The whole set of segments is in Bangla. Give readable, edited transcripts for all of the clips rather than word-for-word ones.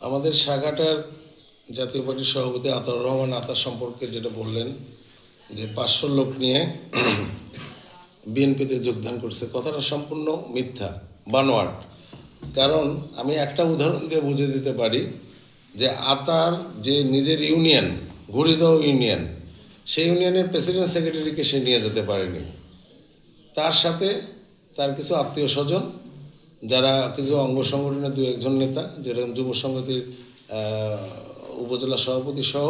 আমাদের শাখাটার জাতীয় পার্টির সভাপতি আতাউর রহমান আতা সম্পর্কে যেটা বললেন যে 500 লোক নিয়ে বিএনপিতে যোগদান করছে, কথাটা সম্পূর্ণ মিথ্যা, বানোয়াট। কারণ আমি একটা উদাহরণ দিয়ে বুঝিয়ে দিতে পারি যে আতার যে নিজের ইউনিয়ন, ঘুরিদহ ইউনিয়ন, সেই ইউনিয়নের প্রেসিডেন্ট সেক্রেটারিকে সে নিয়ে যেতে পারেনি। তার সাথে তার কিছু আত্মীয় স্বজন, যারা কিছু অঙ্গ সংগঠনের 2-1 নেতা, যেরকম যুব সংগতির উপজেলা সভাপতি সহ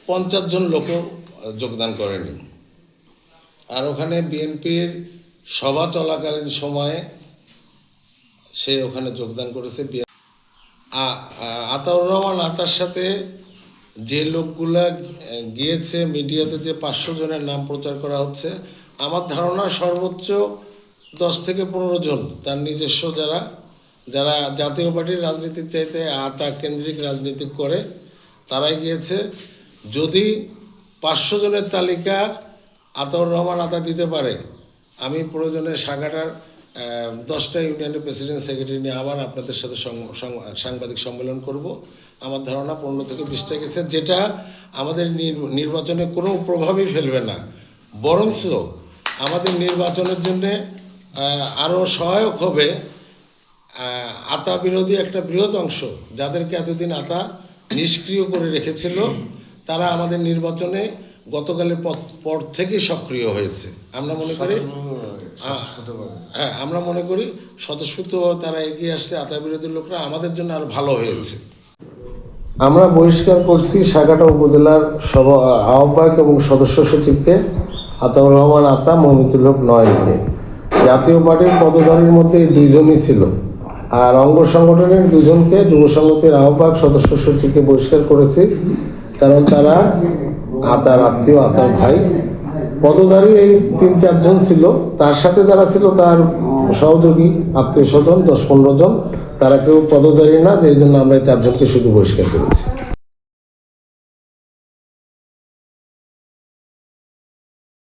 50 জন লোকও যোগদান করেনি। আর ওখানে বিএনপির সভা চলাকালীন সময়ে সে ওখানে যোগদান করেছে। আতাউর রহমান আতার সাথে যে লোকগুলা গিয়েছে, মিডিয়াতে যে 500 জনের নাম প্রচার করা হচ্ছে, আমার ধারণা সর্বোচ্চ 10 থেকে 15 জন তার নিজস্ব, যারা জাতীয় পার্টির রাজনীতির চাইতে আতা কেন্দ্রিক রাজনীতি করে, তারাই গিয়েছে। যদি 500 জনের তালিকা আতাউর রহমান আতা দিতে পারে, আমি প্রয়োজনে শাখাটার 10টা ইউনিয়নের প্রেসিডেন্ট সেক্রেটারি নিয়ে আবার আপনাদের সাথে সাংবাদিক সম্মেলন করব। আমার ধারণা 15 থেকে 20টা গেছে, যেটা আমাদের নির্বাচনে কোনো প্রভাবই ফেলবে না, বরঞ্চ আমাদের নির্বাচনের জন্যে আরও সহায়ক হবে। আতা বিরোধী একটা বৃহৎ অংশ, যাদেরকে এতদিন আতা নিষ্ক্রিয় করে রেখেছিল, তারা আমাদের নির্বাচনে গতকালের পর থেকে সক্রিয় হয়েছে। আমরা মনে করি স্বতঃস্ফূর্তভাবে তারা এগিয়ে আসছে। আতা বিরোধী লোকরা আমাদের জন্য আরো ভালো হয়েছে। আমরা বহিষ্কার করছি শাখাটা উপজেলার আহ্বায়ক এবং সদস্য সচিবকে, আতাউর রহমান আতা, মমিনুল হক নয়নকে। জাতীয় পার্টির পদধারীর মধ্যে এই 2 জনই ছিল। আর অঙ্গ সংগঠনের 2 জনকে, যুব সংগতির আহ্বায়ক সদস্য সচিবকে বহিষ্কার করেছি, কারণ তারা আতার আত্মীয়, আতার ভাই। পদধারী এই 3-4 জন ছিল, তার সাথে যারা ছিল তার সহযোগী আত্মীয় স্বজন 10-15 জন, তারা কেউ পদধারী না, এই জন্য আমরা 4 জনকে শুধু বহিষ্কার করেছি।